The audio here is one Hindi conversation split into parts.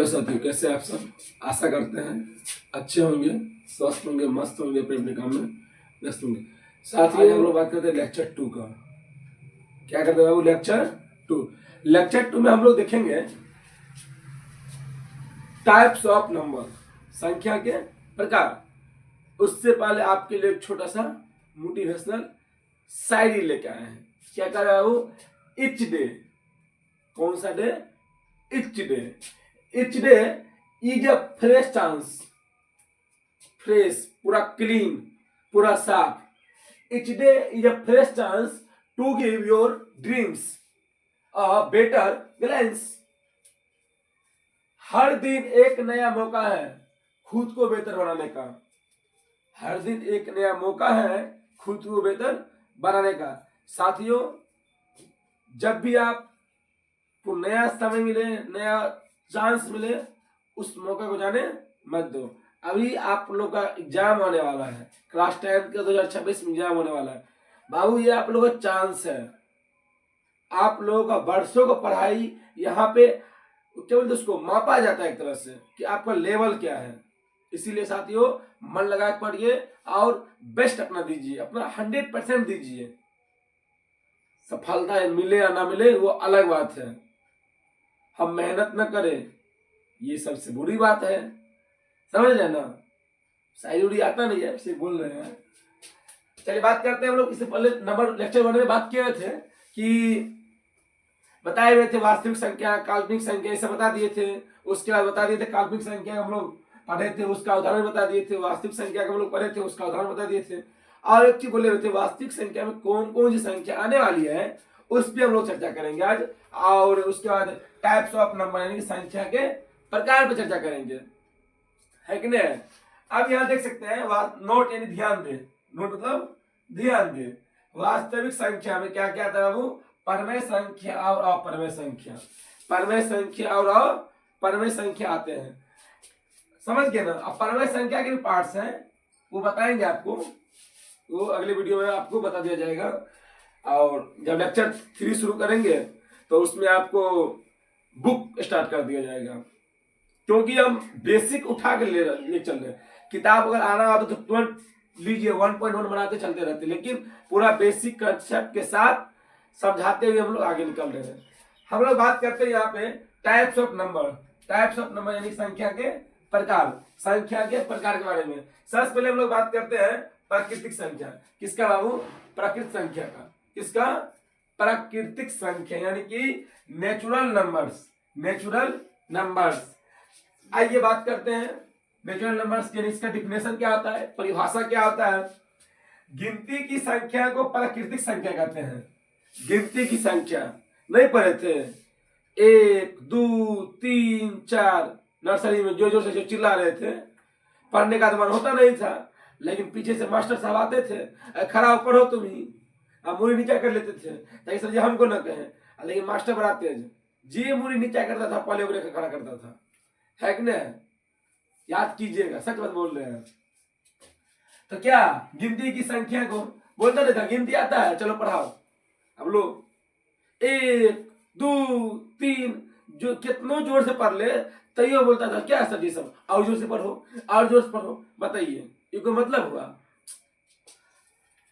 हेलो साथियों, कैसे आप सब? आशा करते हैं अच्छे होंगे, स्वस्थ होंगे, मस्त होंगे, अपने अपने काम में व्यस्त होंगे। साथियों, हम लोग बात करते हैं लेक्चर 2 का। क्या करते हैं बाबू? लेक्चर 2 में हम लोग देखेंगे टाइप्स ऑफ नंबर, संख्या के प्रकार। उससे पहले आपके लिए एक छोटा सा मोटिवेशनल शायरी लेके आए हैं। क्या कर रहे हैं बाबू? Etch day. कौन सा day? Each day. Each day is a fresh chance. Fresh, पूरा क्लीन, पूरा साफ। Each day is a fresh chance to give your dreams a better glance. हर दिन एक नया मौका है खुद को बेहतर बनाने का। हर दिन एक नया मौका है खुद को बेहतर बनाने का। साथियों, जब भी आपको नया समय मिले, नया चांस मिले, उस मौके को जाने मत दो। अभी आप लोग का एग्जाम आने वाला है, क्लास 10 का 2026 में एग्जाम होने वाला है। बाबू, ये आप लोगों का चांस है। आप लोगों का वर्षों का पढ़ाई यहाँ पे क्या बोलते उसको मापा जाता है एक तरह से कि आपका लेवल क्या है। इसीलिए साथियों, मन लगा के पढ़िए और बेस्ट अपना दीजिए, अपना 100% दीजिए। सफलता मिले या ना मिले वो अलग बात है, हम मेहनत न करें ये सबसे बुरी बात है। समझ रहे ना? शायरी आता नहीं है, सिर्फ बोल रहे हैं। चलिए बात करते हैं। हम लोग इससे पहले नंबर लेक्चर 1 में बात किए थे कि बताए हुए थे वास्तविक संख्या, काल्पनिक संख्या, ये सब बता दिए थे। उसके बाद बता दिए थे काल्पनिक संख्या हम लोग पढ़े थे, उसका उदाहरण बता दिए थे। वास्तविक संख्या हम लोग पढ़े थे, उसका उदाहरण बता दिए थे। और एक चीज बोले हुए थे, वास्तविक संख्या में कौन कौन सी संख्या आने वाली है उस पर हम लोग चर्चा करेंगे आज। और उसके बाद टाइप्स ऑफ नंबर यानी कि संख्या के प्रकार पर चर्चा करेंगे, है कि नहीं? अब यहाँ देख सकते हैं नोट यानी ध्यान दे। नोट मतलब ध्यान दे। वास्तविक संख्या में क्या क्या था बाबू? परमेय संख्या और अपरमेय संख्या। परमेय संख्या और अपरमेय संख्या आते हैं, समझ गए ना? अब परमेय संख्या के भी पार्ट्स हैं, वो बताएंगे आपको, वो अगले वीडियो में आपको बता दिया जाएगा। और जब लेक्चर 3 शुरू करेंगे तो उसमें आपको बुक स्टार्ट कर दिया जाएगा, क्योंकि हम बेसिक उठा के ले चल रहे हैं। किताब अगर आना हो तो तुरंत लीजिए, 1.1 बनाते चलते रहते, लेकिन पूरा बेसिक कंसेप्ट के साथ समझाते हुए हम लोग आगे निकल रहे हैं। हम लोग बात करते हैं यहाँ पे types of number. Types of number यानी संख्या के प्रकार, संख्या के प्रकार के बारे में। सबसे पहले हम लोग बात करते हैं प्राकृतिक संख्या। किसका बाबू? प्राकृतिक संख्या का। किसका? प्राकृतिक संख्या यानी कि नेचुरल नंबर्स। Natural numbers. आइए बात करते हैं नेचुरल नंबर्स यानी इसका डिफिनेशन क्या होता है, परिभाषा क्या होता है। गिनती की संख्या को प्राकृतिक संख्या कहते हैं। गिनती की संख्या नहीं पढ़े थे? 1 2 3 4 नर्सरी में जोर जोर से जो चिल्ला रहे थे, पढ़ने का तो मन होता नहीं था, लेकिन पीछे से मास्टर साहब आते थे, खड़ा हो पढ़ो तुम ही, अब मुड़ी नीचा कर लेते थे ताकि सर जी हमको न कहें। लेकिन मास्टर बड़ा तेज, जी मुड़ी नीचा करता था, पहले उगरे खड़ा करता था, है कि नहीं? याद कीजिएगा, सच बात बोल रहे हैं। तो क्या गिनती की संख्या को बोलता नहीं था, गिनती आता है चलो पढ़ाओ। अब लो 1 2 3 जो कितनों जोर से पढ़ ले तैयो बोलता था क्या सर जी सब और जोर से पढ़ो, और जोर से पढ़ो। बताइए ये कोई मतलब हुआ?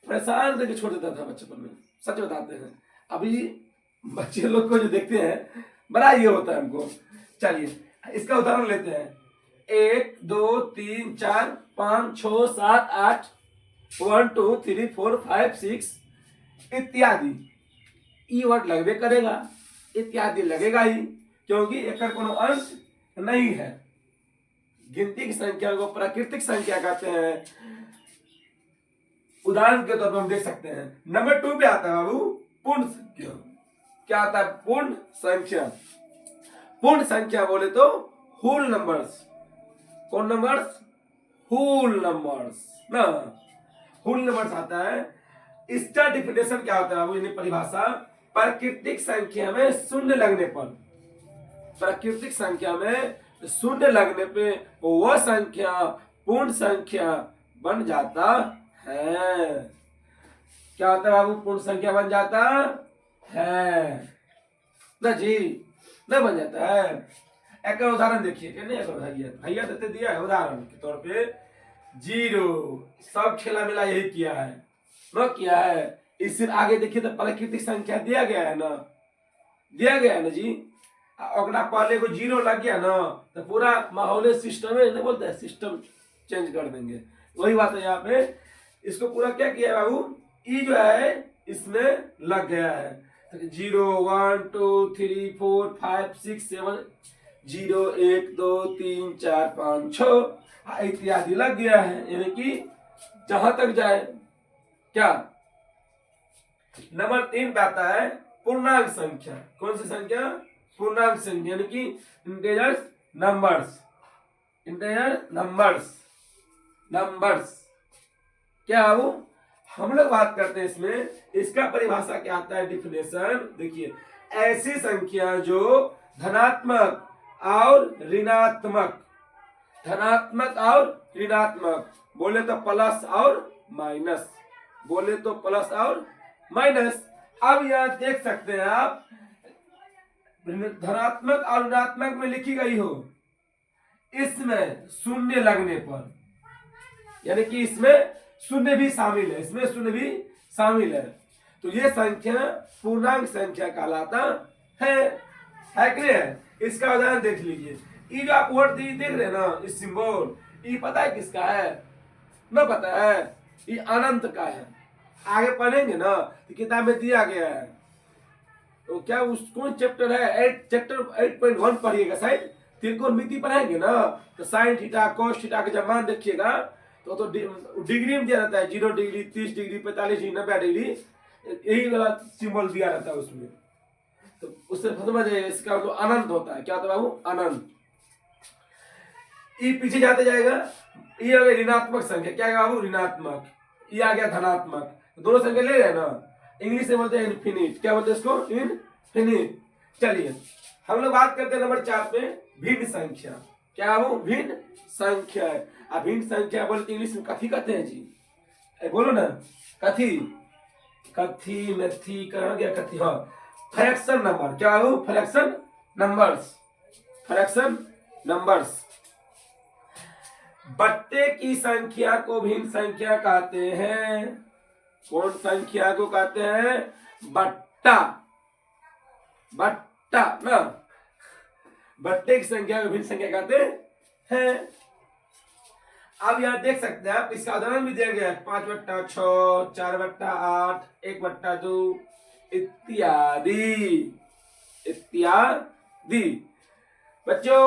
परेशान करके छोड़ देता था बच्चपन में, सच बताते हैं। अभी बच्चे लोग को जो देखते हैं बड़ा ये होता है हमको। चलिए इसका उदाहरण लेते हैं। 1 2 3 4 5 6 7 8 1 2 3 4 5 6 इत्यादि। ई वर्ड लगभग करेगा, इत्यादि लगेगा ही, क्योंकि एक कोनो अंश नहीं है। गिनती की संख्या को प्राकृतिक संख्या कहते हैं। उदाहरण के तौर पर हम देख सकते हैं नंबर 2 पे आता है बाबू पूर्ण संख्या। क्या आता है? पूर्ण संख्या। पूर्ण संख्या बोले तो होल नंबर्स। कौन नंबर्स? होल नंबर्स ना, होल नंबर्स आता है। इसका डिफिनेशन क्या होता है बाबू, यानी परिभाषा? प्राकृतिक संख्या में शून्य लगने पर, प्राकृतिक संख्या में शून्य लगने पे वह संख्या पूर्ण संख्या बन जाता है। क्या होता है बाबू? पूर्ण संख्या बन जाता है ना जी, न बन जाता है। एक उदाहरण देखिए कि नहीं, भैया देते दिया है उदाहरण के तौर पे 0, सब खेला मिला यही किया है न किया है। इससे आगे देखिए तो प्राकृतिक संख्या दिया गया है ना, दिया गया है ना जी। अगर पहले को 0 लग गया ना तो पूरा माहौल सिस्टम है, नहीं बोलते सिस्टम चेंज कर देंगे। वही बात है यहाँ पे, इसको पूरा क्या किया है बाबू, ई जो है इसमें लग गया है। 0 1 2 3 4 5 6 7 0 1 2 3 4 5 6 इत्यादि लग गया है, यानी कि जहां तक जाए। क्या नंबर 3 पे आता है पूर्णांक संख्या। कौन सी संख्या, पूर्णांक संख्या, यानी कि integers numbers, integer numbers, numbers. क्या वो हम लोग बात करते हैं इसमें, इसका परिभाषा क्या आता है, डिफिनेशन देखिए, ऐसी संख्या जो धनात्मक और ऋणात्मक, धनात्मक और ऋणात्मक, बोले तो प्लस और माइनस, बोले तो प्लस और माइनस। अब यहां देख सकते हैं आप, धनात्मक और ऋणात्मक में लिखी गई हो, इसमें शून्य लगने पर, यानी कि इसमें शून्य भी शामिल है, इसमें शून्य भी शामिल है, तो ये संख्या पूर्णांक संख्या कहलाता है कि नहीं है। इसका उदाहरण देख लीजिए, ये जो आप वर्ड देख रहे हैं ना, इस सिंबल, ये पता है किसका है, ना पता है, ये अनंत का है। आगे पढ़ेंगे ना तो किताब में दिया गया है, तो क्या उस कौन चैप्टर है, चैप्टर 8.1 पढ़िएगा, शायद त्रिकोणमिति पढ़ाएंगे ना, तो साइन थीटा कोस थीटा का जब मान देखिएगा तो डिग्री में दिया रहता है, 0 डिग्री 30 डिग्री 45 डिग्री 90 डिग्री, यही वाला सिंबल दिया रहता है उसमें, तो उससे समझ जाइए इसका जो अनंत होता है। क्या होता है बाबू, अनंत। ये पीछे जाते जाएगा, ये हो गया ऋणात्मक संख्या, क्या है बाबू, ऋणात्मक। ये आ गया धनात्मक, दोनों संख्या ले रहे हैं ना, इंग्लिश में बोलते हैं इनफिनिट। क्या बोलते हैं इसको, इनफिनिट। चलिए हम लोग बात करते हैं नंबर 4 पे, भिन्न संख्या। क्या बाबू, भिन्न संख्या है। अब भिन्न संख्या बोलते इंग्लिश में कथी कहते हैं जी, बोलो ना, कथी, कथी में थी कहा गया, कथी, हाँ, फ्रैक्शन नंबर। क्या बाबू, फ्रैक्शन नंबर्स, फ्रैक्शन नंबर्स। बट्टे की संख्या को भिन्न संख्या कहते हैं। कौन संख्या को कहते हैं, बट्टा, बट्टा ना, बट्टे की संख्या को भिन्न संख्या कहते हैं। अब यहाँ देख सकते हैं आप, इसका उदाहरण भी दिया गया है, 5/6, 4/8, 1/2 इत्यादि, इत्यादि। बच्चों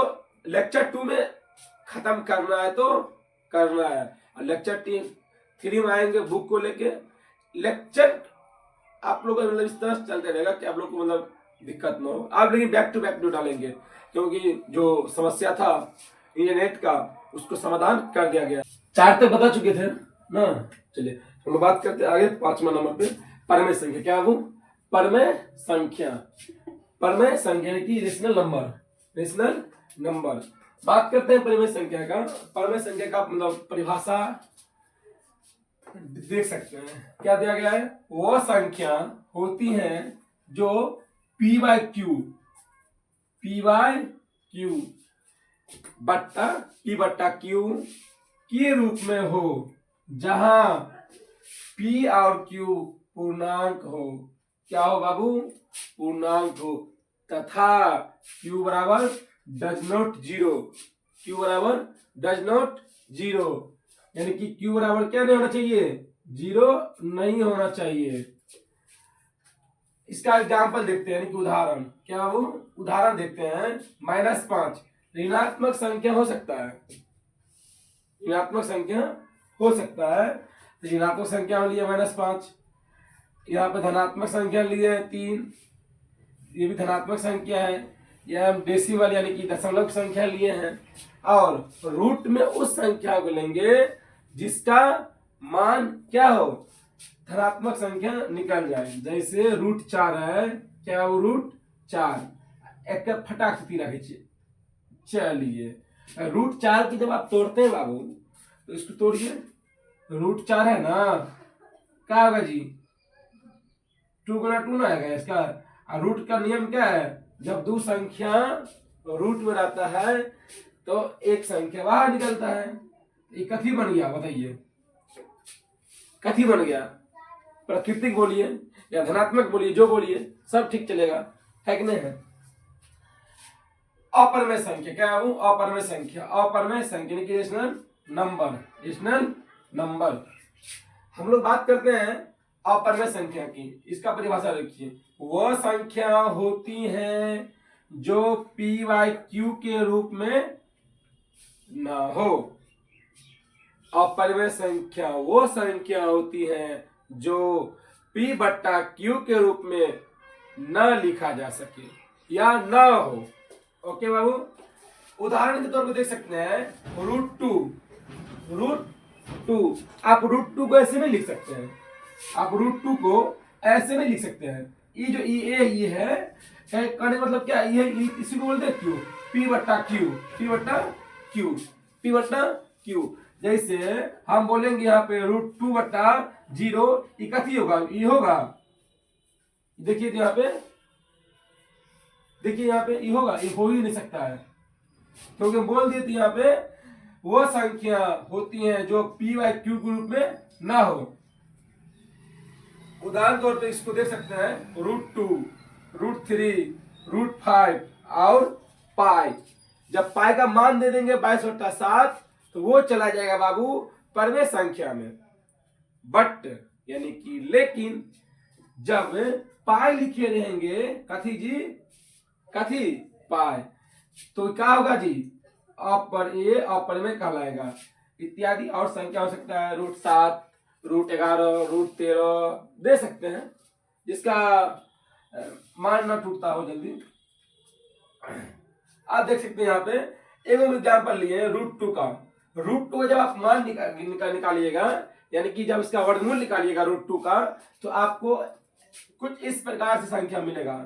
लेक्चर 2 में खत्म करना है तो करना है, और लेक्चर 3 में आएंगे बुक को लेके। लेक्चर आप लोग मतलब इस तरह चलते रहेगा कि आप लोग को मतलब दिक्कत ना हो, आप लेकिन बैक टू बैक डालेंगे, क्योंकि जो समस्या था इंटरनेट का उसको समाधान कर दिया गया। 4 तक बता चुके थे ना। चलिए हम लोग बात करते हैं आगे 5वां नंबर पे, परमेय संख्या। क्या वो, परमेय संख्या, परमेय संख्या की रेशनल नंबर, रेशनल नंबर। बात करते हैं परमेय संख्या का। परमेय संख्या का मतलब परिभाषा देख सकते हैं, क्या दिया गया है, वो संख्या होती है जो p/q, p/q बट्टा p/q के रूप में हो, जहां p और q पूर्णांक हो। क्या हो बाबू, पूर्णांक हो, तथा q बराबर डज नॉट जीरो, q बराबर डज नॉट जीरो, यानी कि q बराबर क्या नहीं होना चाहिए, 0 नहीं होना चाहिए। इसका एग्जाम्पल देखते हैं, यानी कि उदाहरण। क्या वो, उदाहरण देखते हैं, -5 ऋणात्मक संख्या हो सकता है, ऋणात्मक संख्या हो सकता है, ऋणात्मक संख्या लिए -5, यहाँ पे धनात्मक संख्या लिए 3, ये भी धनात्मक संख्या है, यह डेसिमल यानी कि दशमलव संख्या लिए हैं, और रूट में उस संख्या को लेंगे जिसका मान क्या हो, धनात्मक संख्या निकल जाए। जैसे √4 है, क्या वो √4, एक फटाक से तीरा खींचिए। चलिए √4 की जब आप तोड़ते हैं बाबू, तो इसको तोड़िए, √4 है ना, क्या होगा जी, 2 गुना 2 ना आएगा इसका। और रूट का नियम क्या है, जब दो संख्या रूट में रहता है तो एक संख्या बाहर निकलता है। ये कथी बन गया बताइए, कथी बन गया? प्राकृतिक बोलिए या धनात्मक बोलिए, जो बोलिए सब ठीक चलेगा, है कि नहीं है? अपरमेय संख्या क्या है? अपरमेय संख्या, अपरमेय संख्या यानी कि रेशनल नंबर, रेशनल नंबर। हम लोग बात करते हैं अपरमेय संख्या की। इसका परिभाषा देखिए, वह संख्या होती है जो p बाई क्यू के रूप में ना हो। अपरमेय संख्या वो संख्या होती है जो p बट्टा क्यू के रूप में न लिखा जा सके या न हो। ओके बाबू, उदाहरण के तौर पर देख सकते हैं रूट टू। आप रूट टू को ऐसे नहीं लिख सकते हैं, आप रूट टू को ऐसे नहीं लिख सकते हैं। ये जो ये है कहने का मतलब क्या, ये इसी को बोलते हैं क्यू, p बट्टा क्यू, p बट्टा क्यू, p बट्टा क्यू। जैसे हम बोलेंगे यहाँ पे रूट टू बट्टा 0, ये कथी होगा? ये होगा, देखिए यहाँ पे, देखिए यहाँ पे ये होगा, ये हो ही नहीं सकता है क्योंकि हम बोल दिए थे यहाँ पे वो संख्या होती है जो p बाई क्यू के रूप में ना हो। उदाहरण तौर पे इसको देख सकते हैं root two, root three, root 5 और पाई। जब पाई का मान दे देंगे 22/7 तो वो चला जाएगा बाबू परमेय संख्या में। बट यानी कि लेकिन जब पाई लिखे रहेंगे, कथी जी, कथी पाई, तो क्या होगा जी? अपरमेय कहलाएगा। इत्यादि और संख्या हो सकता है, रूट 7, रूट 11, रूट 13 दे सकते हैं जिसका मान ना टूटता हो जल्दी। आप देख सकते हैं यहाँ पे एक एग्जाम्पल लिए रूट टू का। रूट टू का जब आप मान निकालिएगा यानी कि जब इसका वर्गमूल निकालिएगा रूट टू का, तो आपको कुछ इस प्रकार से संख्या मिलेगा,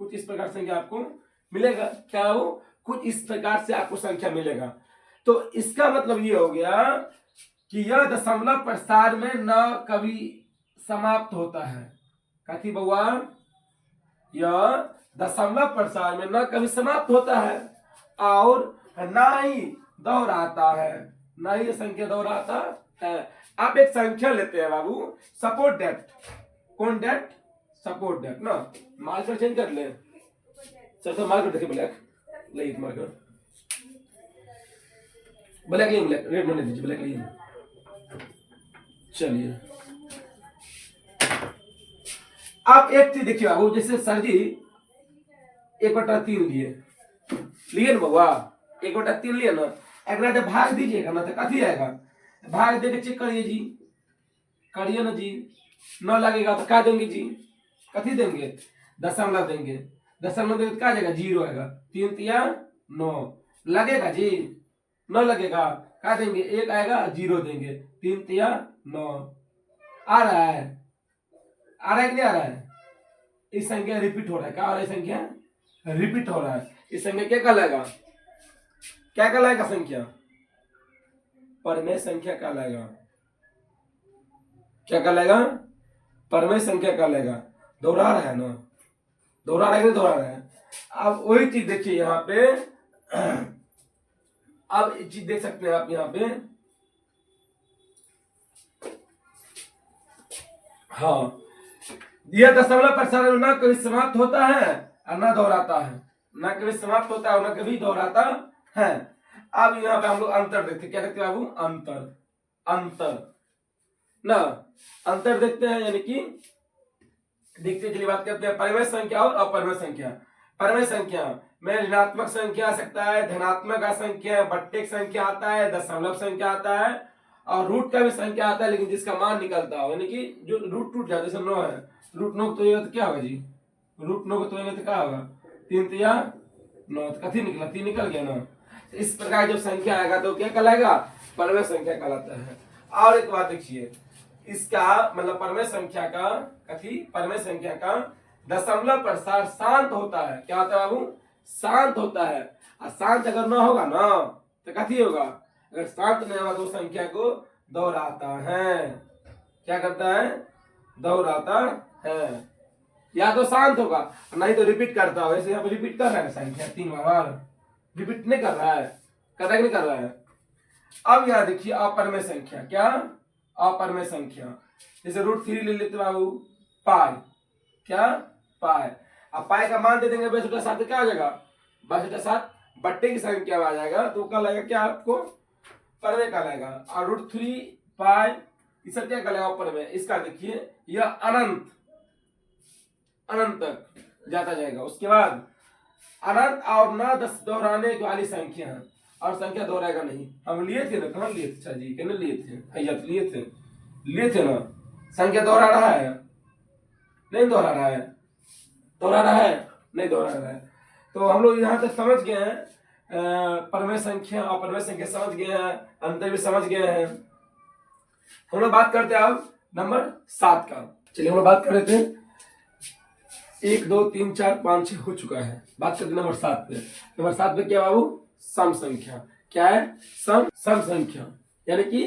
कुछ इस प्रकार संख्या आपको मिलेगा। क्या हो? कुछ इस प्रकार से आपको संख्या मिलेगा। तो इसका मतलब ये हो गया कि यह दशमलव प्रसार में न कभी समाप्त होता है। कथी बउआ? यह दशमलव प्रसार में न कभी समाप्त होता है और ना ही दोहराता है, ना ही संख्या दोहराता है। आप एक संख्या लेते हैं बाबू, सपोर्ट दैट, कौन दैट? सपोर्ट दैट ना। मार्कर चेंज कर ले सर, तो मार्कर देखिए ब्लैक, ले मार्कर ब्लैक, ले ब्लैक, रेड में दीजिए, ब्लैक लिए। चलिए आप एक चीज देखिए बाबू, जैसे सर जी 1/3 लिए ना बउआ, 1/3 लिए ना, अगर जब भाग दीजिएगा ना तो कथी आएगा? भाग दे के चेक करिए जी, करिए ना जी। 9 लगेगा तो क्या देंगे जी? कथी देंगे? दशमलव देंगे। दशमलव देंगे तो क्या जाएगा? 0 आएगा। 3 तिया 9 लगेगा जी, 9 लगेगा, क्या देंगे? 1 आएगा, 0 देंगे। 3 तिया 9 आ रहा है, आ रहा है कि नहीं आ रहा है? इस संख्या रिपीट हो रहा है। क्या हो रहा है? संख्या रिपीट हो रहा है। इस संख्या क्या कहलाएगा? क्या कहलाएगा? संख्या परमेय संख्या कहलाएगा। क्या कहलाएगा? परमेय संख्या कहलाएगा। दोहरा रहा है ना, दोहरा रहा है कि नहीं दोहरा रहा है? अब वही चीज देखिए यहाँ पे, अब एक चीज देख सकते हैं आप यहाँ पे, हाँ, यह दशमलव प्रसारण न कभी समाप्त होता है और न दोहराता है, न कभी समाप्त होता है और न कभी दोहराता है। अब यहाँ पे हम लोग अंतर देखते हैं। क्या देखते हैं बाबू? अंतर, अंतर ना, अंतर देखते हैं यानी कि देखते चलिए बात करते हैं परमेय संख्या और अपरमेय संख्या। परमेय संख्या में ऋणात्मक संख्या आ सकता है, धनात्मक संख्या, बट्टे संख्या आता है, दशमलव संख्या आता है और रूट का भी संख्या आता है, लेकिन जिसका मान निकलता हो, यानी कि जो रूट टूट जाए, जैसे 9 है, रूट 9 तो ये क्या होगा जी? रूट 9 तो ये क्या होगा? 3 तिया 9, कथी निकला? 3 निकल गया ना। इस प्रकार जब संख्या आएगा तो क्या कहलाएगा? परमेय संख्या कहलाता है। और एक बात देखिए, इसका मतलब परमेय संख्या का, कथी? परमेय संख्या का दशमलव प्रसार शांत होता है। क्या होता है बाबू? शांत होता है। और शांत अगर ना होगा ना तो कथी होगा? अगर शांत नहीं होगा तो संख्या को दोहराता है। क्या करता है? दोहराता है। या तो शांत होगा नहीं तो रिपीट करता होगा। जैसे यहाँ पे रिपीट कर रहा है संख्या 3 बार, रिपीट नहीं कर रहा है, कर रहा है कि नहीं कर रहा है। अब यहाँ देखिए अपरमेय संख्या, क्या अपरमेय संख्या, जैसे √3 ले लेते बाबू, पाई, क्या पाई। अब पाई का मान दे देंगे 22/7 तो क्या हो जाएगा, 22/7 बट्टे की संख्या में आ जाएगा, तो कहलाएगा क्या आपको, परमेय कहलाएगा। और √3 पाई ये सब क्या कहलाएगा, परमेय। इसका देखिए यह अनंत अनंत तक जाता जाएगा। उसके बाद अनंत और न 10 दोहराने वाली संख्या है, और संख्या दोहराएगा नहीं। हम लिए थे ना, कहाँ लिए थे, अच्छा जी कहने लिए थे, भैया तो लिए थे ना। संख्या दोहरा रहा है, नहीं दोहरा रहा है, दोहरा रहा है, नहीं दोहरा रहा है। तो हम लोग यहाँ तक समझ गए हैं, परमेय संख्या और परमेय संख्या समझ गए हैं, अंतर भी समझ गए हैं। हम लोग बात करते हैं अब नंबर 7 का। चलिए हम लोग बात कर रहे थे 1 2 3 4 5 6 हो चुका है, बात करते नंबर 7 पे। नंबर 7 पे क्या बाबू, सम संख्या। क्या है, सम संख्या, यानी कि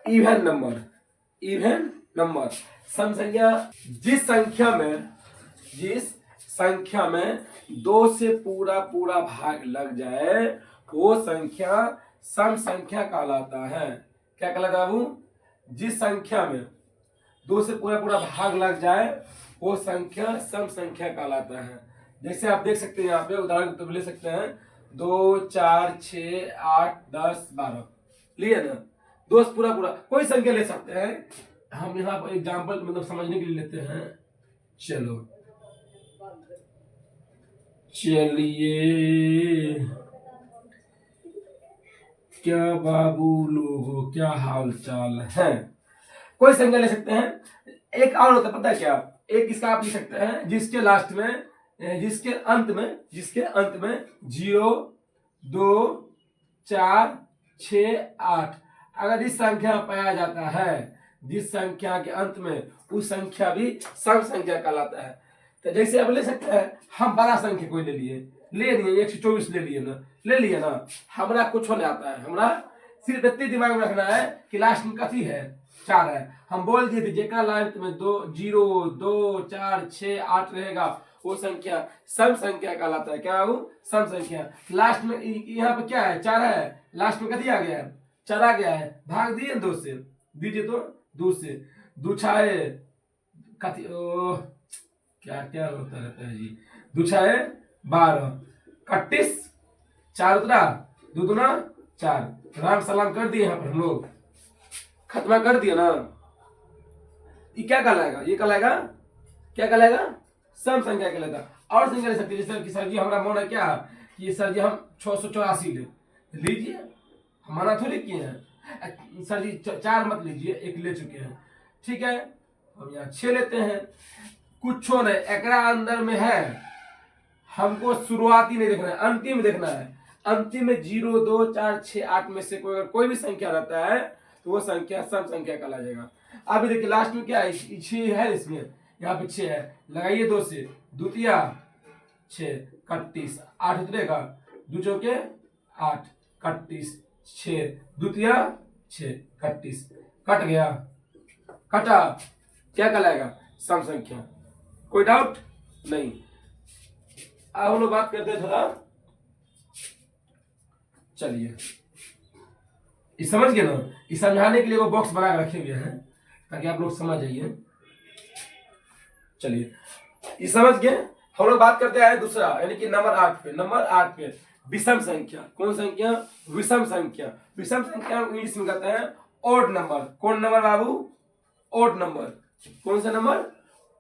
इवन नंबर, इवन नंबर। सम संख्या जिस संख्या में 2 से पूरा भाग लग जाए वो संख्या सम संख्या कहलाता है। क्या कहलाता है बाबू, जिस संख्या में 2 से पूरा भाग लग जाए वो संख्या सम संख्या कहलाता है। जैसे आप देख सकते हैं यहाँ पे उदाहरण तो ले सकते हैं, 2 4 6 8 10 12 लिए ना, 2 से पूरा कोई संख्या ले सकते हैं। हम यहाँ पर एग्जाम्पल मतलब समझने के लिए लेते हैं। चलिए क्या बाबू लोगों, क्या हाल चाल है। कोई संख्या ले सकते हैं। एक और होता है पता है क्या, एक इसका आप लिख सकते हैं जिसके लास्ट में, जिसके अंत में 0 2 4 6 8 अगर इस संख्या पाया जाता है, जिस संख्या के अंत में, उस संख्या भी सम संख्या कहलाता है। तो जैसे अब ले सकते हैं, हम बड़ा संख्या कोई ले लिए 124 ले लिए ना, हमरा कुछ नहीं आता है। हमरा सिर्फ इतने दिमाग में रखना है कि लास्ट में कथी है, 4 है। हम बोल दिए थे जेकरा लास्ट में 2 0 2 4 6 8 रहेगा वो संख्या सम संख्या कहलाता है। क्या वो सम संख्या। लास्ट में यहाँ पे क्या है, 4 है, लास्ट में कथी आ गया है, 4 आ गया है, भाग दिए 2 से, दीजिए तो 2 से, 2 छाए कथी, क्या क्या होता रहता है जी, 2 छाए 12 31 4 उतरा 2 दूना 4, राम सलाम कर दिए यहाँ पर हम लोग, खत्मा कर दिया ना। ये क्या कहलाएगा, ये कहलाएगा क्या कहलाएगा, सम संख्या कहलाएगा। और संख्या ले सकते जैसे कि सर जी हमारा मन है क्या कि सर जी हम 684 ले लीजिए, हमारा थोड़ी किए हैं सर जी, 4 मत लीजिए, 1 ले चुके हैं, ठीक है, हम यहाँ 6 लेते हैं। कुछ नहीं एकरा अंदर में है, हमको शुरुआती नहीं देखना है, अंतिम देखना है। अंतिम में 0 2 4 6 8 में से कोई भी संख्या रहता है तो वो संख्या सम संख्या कहला जाएगा। अभी देखिए लास्ट में क्या है, 6 है, इसमें यहाँ पे 6 है, लगाइए 2 से, द्वितीया 6 31 8 उतरेगा, 2 चौके 8 31 6 द्वितीया 6 31 कट गया, कटा, क्या कहलाएगा सम संख्या। कोई डाउट नहीं। अब हम लोग बात करते हैं थोड़ा, चलिए ये समझ गए ना, ये समझाने के लिए वो बॉक्स बना के रखे हुए हैं ताकि आप लोग समझ जाइए। चलिए ये समझ गए। हम लोग बात करते हैं दूसरा, यानी कि नंबर 8 पे। नंबर 8 पे विषम संख्या। कौन संख्या, विषम संख्या। विषम संख्या इंग्लिश में कहते हैं ओड नंबर। कौन नंबर बाबू, ओड नंबर। कौन सा नंबर,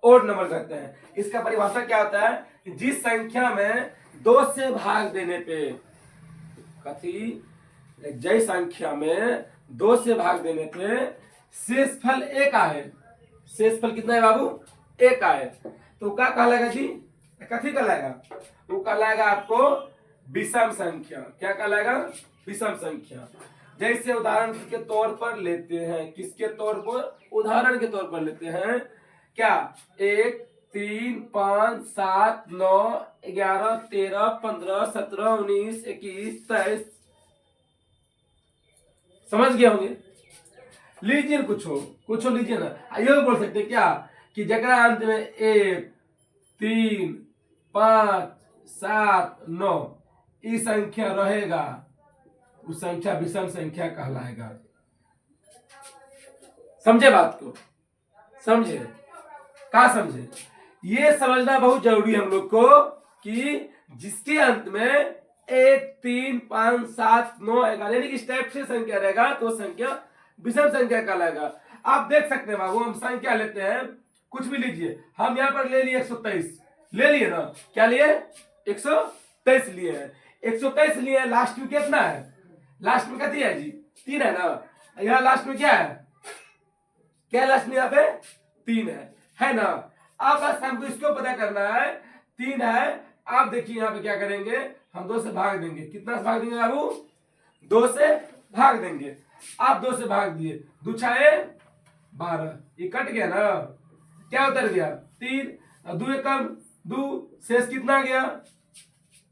ओड नंबर कहते हैं। इसका परिभाषा क्या होता है, जिस संख्या में 2 से भाग देने पे, कथी, जय संख्या में 2 से भाग देने पे शेषफल 1 आए। शेषफल कितना है बाबू, 1 आए, तो क्या कहलाएगा जी, कथी कहलाएगा, वो कहलाएगा आपको विषम संख्या। क्या कहलाएगा, विषम संख्या। जैसे उदाहरण के तौर पर लेते हैं, किसके तौर पर, उदाहरण के तौर पर लेते हैं, क्या 1 3 5 7 9 11 13 15 17 19 21 23, समझ गए होंगे। लीजिए कुछ लीजिए ना, ये बोल सकते क्या कि जगह अंत में 1 3 5 7 9 ई संख्या रहेगा उस संख्या विषम संख्या कहलाएगा। समझे बात को? समझे? क्या समझे? ये समझना बहुत जरूरी है हम लोग को कि जिसके अंत में 1, 3, 5, 7, 9, 11 यानी कि स्टेप से संख्या रहेगा तो संख्या विषम संख्या कहलाएगा। आप देख सकते हैं बाबू, हम संख्या लेते हैं, कुछ भी लीजिए। हम यहाँ पर ले लिए 123, ले लिए ना, क्या लिए? 123 लिए हैं। 123 लिए, लास्ट में कितना है? लास्ट में कितनी है जी? 3 है ना। यहाँ लास्ट में क्या है? क्या लास्ट में यहाँ पे? 3 है ना। अब बस हमको इसको पता करना है, 3 है। आप देखिए यहाँ पे क्या करेंगे, हम 2 से भाग देंगे। कितना से भाग देंगे बाबू? 2 से भाग देंगे। आप 2 से भाग दिए, 2 छाए 12, ये कट गया ना, क्या उतर गया? 3, 2 एकम 2, शेष कितना आ गया?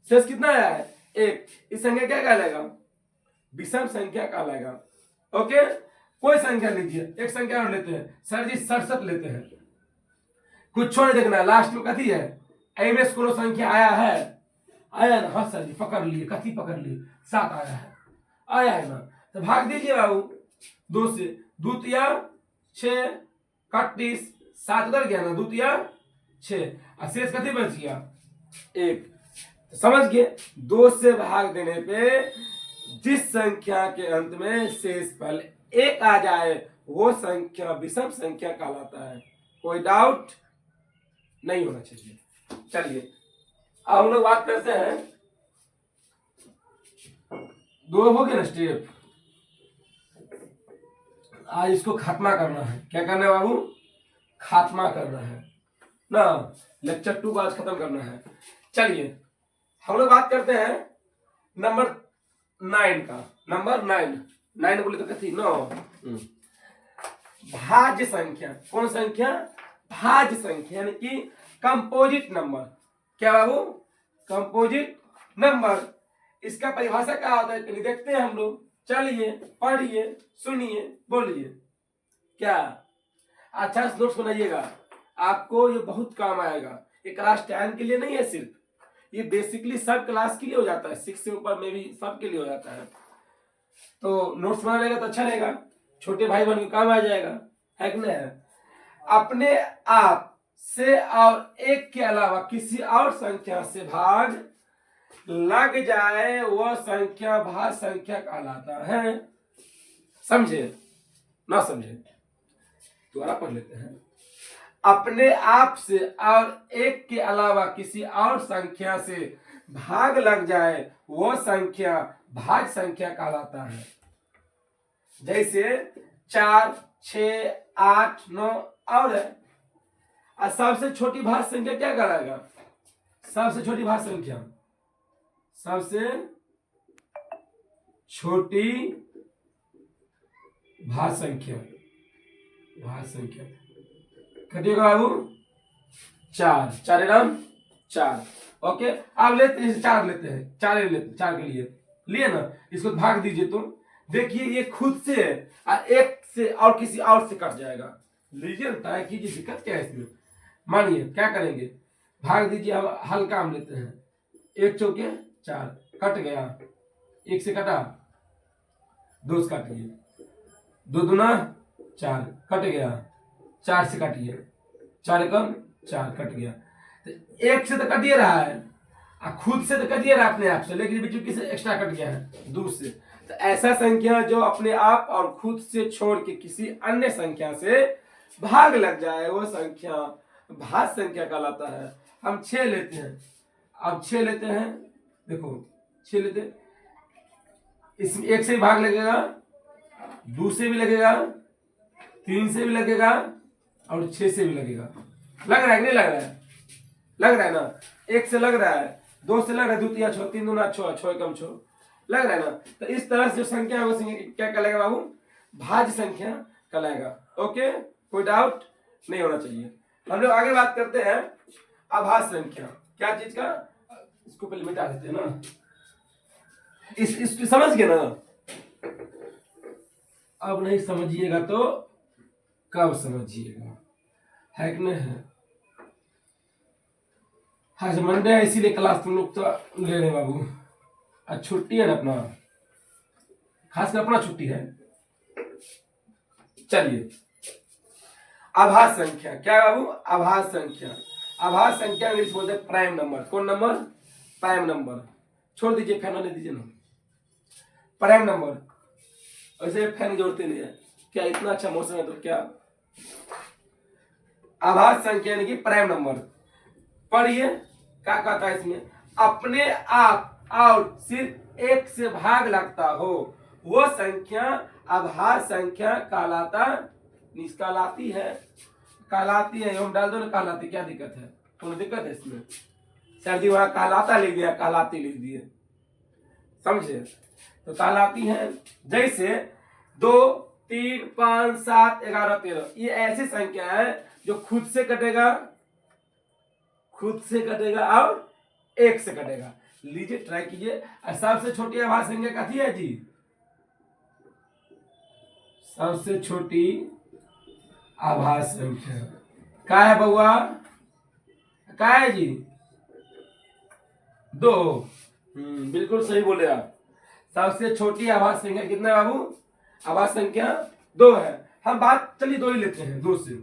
शेष कितना आया है? 1। इस संख्या क्या कहलाएगा? विषम संख्या कहलाएगा। ओके, कोई संख्या लीजिए, एक संख्या और लेते हैं। सर जी 67 लेते हैं। कुछ छोड़ देखना, लास्ट में कथी है? एमएस कोनो संख्या आया है? आया ना? हाँ सर जी, पकड़ लिए। कथी पकड़ लिए? 7 आया है। आया है ना, तो भाग दीजिए बाबू 2 से। 2 तिया 6, 31, 7 उधर गया ना, 2 तिया 6, शेष कथी बच गया? 1। तो समझ गए, 2 से भाग देने पे जिस संख्या के अंत में शेष फल 1 आ जाए वो संख्या विषम संख्या कहलाता है। कोई डाउट नहीं होना चाहिए। चलिए अब हम लोग बात करते हैं, 2 हो गए ना स्टेप। आज इसको खात्मा करना है। क्या करना है बाबू? खात्मा करना है ना। लेक्चर 2 को आज खत्म करना है। चलिए हम लोग बात करते हैं नंबर 9 का। नंबर 9 बोले तो कथी? 9। भाज्य संख्या। कौन संख्या? भाज्य संख्या, यानी कि कंपोजिट नंबर। क्या बाबू? Composite number. इसका परिभाषा क्या होता है देखते हैं हम लोग। चलिए पढ़िए, सुनिए, बोलिए। क्या? अच्छा से नोट्स बनाइएगा, आपको ये बहुत काम आएगा। ये क्लास 10 के लिए नहीं है सिर्फ, ये बेसिकली सब क्लास के लिए हो जाता है। 6 से ऊपर में भी सबके लिए हो जाता है। तो नोट्स बना रहेगा तो अच्छा रहेगा, छोटे भाई बहन के काम आ जाएगा, है कि नहीं? अपने आप से और 1 के अलावा किसी और संख्या से भाग लग जाए वह संख्या भाज्य संख्या कहलाता है। समझे ना? समझे? दोबारा पढ़ लेते हैं। अपने आप से और 1 के अलावा किसी और संख्या से भाग लग जाए वह संख्या भाज्य संख्या कहलाता है। जैसे 4, 6, 8, 9 और है। सबसे छोटी भाज्य संख्या क्या कहलाएगा? सबसे छोटी भाज्य संख्या, सबसे छोटी भाज्य संख्या, भाज्य संख्या कटिएगा बाबू 4। 4 एवं 4। ओके, आप लेते हैं 4 लेते हैं, 4 लेते, 4 के लिए लिए ना, इसको भाग दीजिए। तो देखिए ये खुद से और 1 से और किसी और से कट जाएगा। लीजिए ना, तय कीजिए, दिक्कत क्या है इसमें? मानिए क्या करेंगे, भाग दीजिए। अब हल्का हम लेते हैं। 1 चौके 4, कट गया। 1 से कटा, 2 से काटिए, 2 दूना 4, कट गया। 4 से काटिए, 4 कम 4, कट गया। तो 1 से तो कटिए रहा है और खुद से तो कटिए रहा अपने आप से, लेकिन बीच में किसी एक्स्ट्रा कट गया है, दूर से। तो ऐसा संख्या जो अपने आप और खुद से छोड़ के किसी अन्य संख्या से भाग लग जाए वो संख्या भाज्य संख्या कहलाता है। हम 6 लेते हैं। अब 6 लेते हैं, देखो 6 लेते हैं, इसमें 1 से भी भाग लगेगा, 2 से भी लगेगा, 3 से भी लगेगा और 6 से भी लगेगा। लग रहा है कि नहीं लग रहा है? लग रहा है ना? 1 से लग रहा है, 2 से लग रहा है, 2 तिया 6, 3 दूना 6, 6 कम 6, लग रहा है ना? तो इस तरह से जो संख्या है वो संख्या क्या कहलाएगा बाबू? भाज्य संख्या कहलाएगा। ओके, कोई डाउट नहीं होना चाहिए। हम लोग आगे बात करते हैं अभाज्य संख्या। क्या चीज का? इसको पहले मिटा देते हैं ना। इसको समझ गए ना? अब नहीं समझिएगा तो कब समझिएगा, है कि नहीं है? आज मंडे है इसीलिए क्लास तुम लोग तो ले रहे बाबू। आज छुट्टी है ना अपना, खासकर अपना छुट्टी है। चलिए आभास संख्या क्या है बाबू? आभास संख्या। आभास संख्या इंग्लिश बोलते हैं प्राइम नंबर। कौन नंबर? Prime number. छोड़ दीजिए, फैन वाले दीजिए ना। प्राइम नंबर वैसे फैन जोड़ते नहीं है क्या? इतना अच्छा मौसम है तो क्या। आभास संख्या यानी कि प्राइम नंबर। पढ़िए क्या कहता है इसमें? अपने आप और सिर्फ एक से भाग लगता हो वो संख्या आभास संख्या कहलाती है। कहलाती है, हम डाल दो ना कहलाती, क्या दिक्कत है? कोई दिक्कत है इसमें? सर जी वहां कहलाता लिख दिया, कहलाती लिख दिए, समझे? तो कहलाती है। जैसे 2, 3, 5, 7, 11, 13 ये ऐसी संख्या है जो खुद से कटेगा और एक से कटेगा। लीजिए ट्राई कीजिए। सबसे छोटी आभास संख्या कथी है जी? सबसे छोटी आभास संख्या क्या है बउआ? क्या है जी? 2। बिल्कुल सही बोले आप। सबसे छोटी आभास संख्या कितना है बाबू? आभास संख्या 2 है। हम बात चलिए 2 ही लेते हैं। 2 से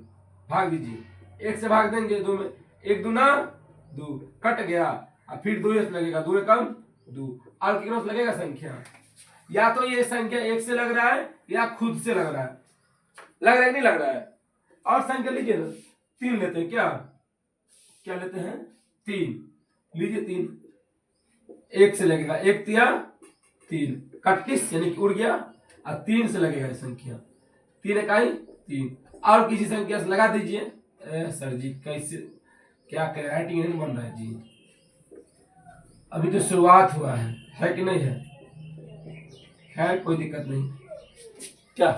भाग दीजिए, 1 से भाग देंगे 2 में, 1 दूना 2 कट गया, और फिर 2 से लगेगा, 2 एकम 2, और कितना से लगेगा संख्या? या तो ये संख्या 1 से लग रहा है या खुद से लग रहा है। लग रहा है नहीं लग रहा है? और संख्या लीजिए ना, 3 लेते हैं। क्या लेते हैं? 3 लीजिए। 3 1 से लगेगा, 1 तिया 3, 31 यानी कि उड़ गया, और 3 से लगेगा संख्या, 3 इकाई 3। और किसी संख्या से लगा दीजिए। सर जी कैसे, क्या करें, राइटिंग नहीं बन रहा है जी, अभी तो शुरुआत हुआ है कि नहीं है? खैर कोई दिक्कत नहीं। क्या,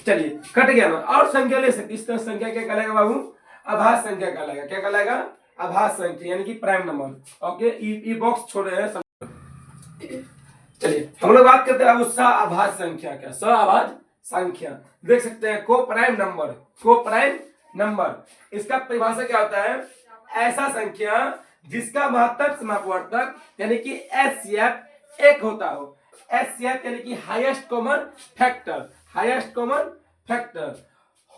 चलिए कट गया ना। और संख्या ले सकते, इस तरह संख्या क्या कहलाएगा बाबू? आभास संख्या कहलाएगा। क्या कहलाएगा? आभास संख्या यानी कि prime number. Okay, e box छोड़े हैं। चलिए हम लोग बात करते हैं अब आभास संख्या। क्या आभास संख्या? देख सकते हैं को प्राइम नंबर। इसका परिभाषा क्या होता है? ऐसा संख्या जिसका महत्तम समापवर्तक यानी कि एचसीएफ 1 होता हो। एचसीएफ यानी कि हाईएस्ट कॉमन फैक्टर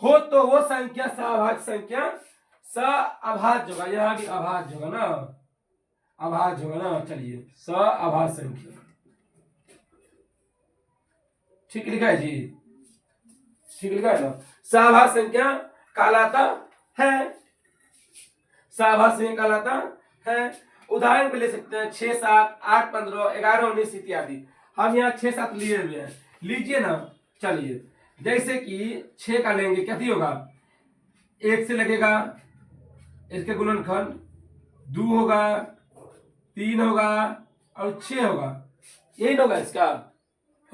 हो तो वो संख्या सभाज्य संख्या। सभाज्य होगा, यहाँ भी अभाज्य होगा ना, अभाज्य होगा ना। चलिए सभाज्य संख्या ठीक लिखा है जी, ठीक लिखा है ना। सभाज्य संख्या कहलाता है, सभाज्य संख्या कहलाता है। उदाहरण पे ले सकते हैं 6, 7, 8, 15, 11, 19 इत्यादि। हम यहाँ 6, 7 लिए हुए हैं, लीजिए ना। चलिए जैसे कि 6 का लेंगे, क्या होगा? 1 से लगेगा, इसके गुणनखंड 2 होगा, 3 होगा और 6 होगा, यही होगा इसका,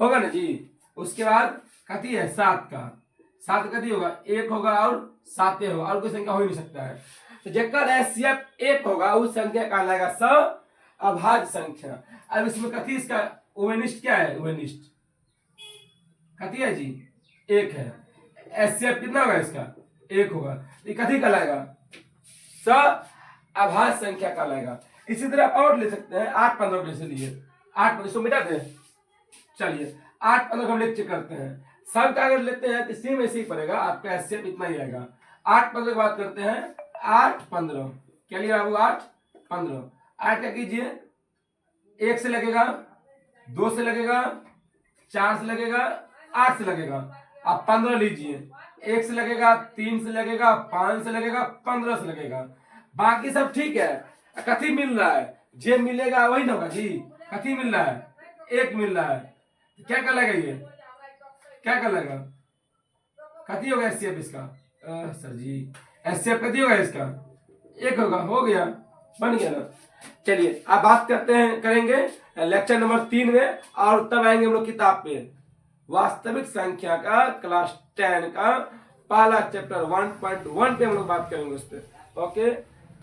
होगा ना जी। उसके बाद कथी है? 7 का, 7 कथी होगा? 1 होगा और 7 होगा, और कोई संख्या हो ही नहीं सकता है। तो जेकर एचसीएफ 1 होगा उस संख्या का लगेगा सभाज्य संख्या। अब इसमें कथी, इसका ओवेनिस्ट क्या है? ओवेनिस्ट कथी है जी? 1 है। एचसीएफ कितना होगा इसका? 1 होगा। ये कथी कहलाएगा? सभाज्य संख्या कहलाएगा। इसी तरह आप और ले सकते हैं 8, 15 जैसे लिए 8, 15 मिटा दे। चलिए 8, 15 हम लेक्चर करते हैं। सब का अगर लेते हैं तो सेम ऐसे ही पड़ेगा, आपका एचसीएफ इतना ही आएगा। 8, 15 की बात करते हैं। 8, 15 क्या लिया बाबू? 8, 15। 8 क्या कीजिए? 1 से लगेगा, 2 से लगेगा, 4 से लगेगा, 8 से लगेगा। आप 15 लीजिए, 1 से लगेगा, 3 से लगेगा, 5 से लगेगा, 15 से लगेगा। बाकी सब ठीक है। कथी मिल रहा है? जे मिलेगा वही ना होगा जी। कथी मिल रहा है? 1 मिल रहा है। क्या कहलाएगा ये? क्या कहलाएगा? कथी होगा एचसीएफ इसका? सर जी एचसीएफ कथी होगा इसका? 1 होगा। हो गया, बन गया ना। चलिए अब बात करेंगे लेक्चर नंबर 3 में, और तब आएंगे हम लोग किताब पे वास्तविक संख्या का क्लास 10 का पहला चैप्टर 1.1 पे हम लोग बात करेंगे उस पर। ओके,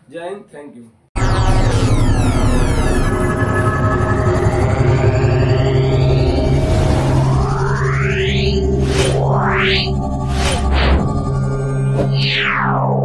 जय हिंद, थैंक यू। Wow.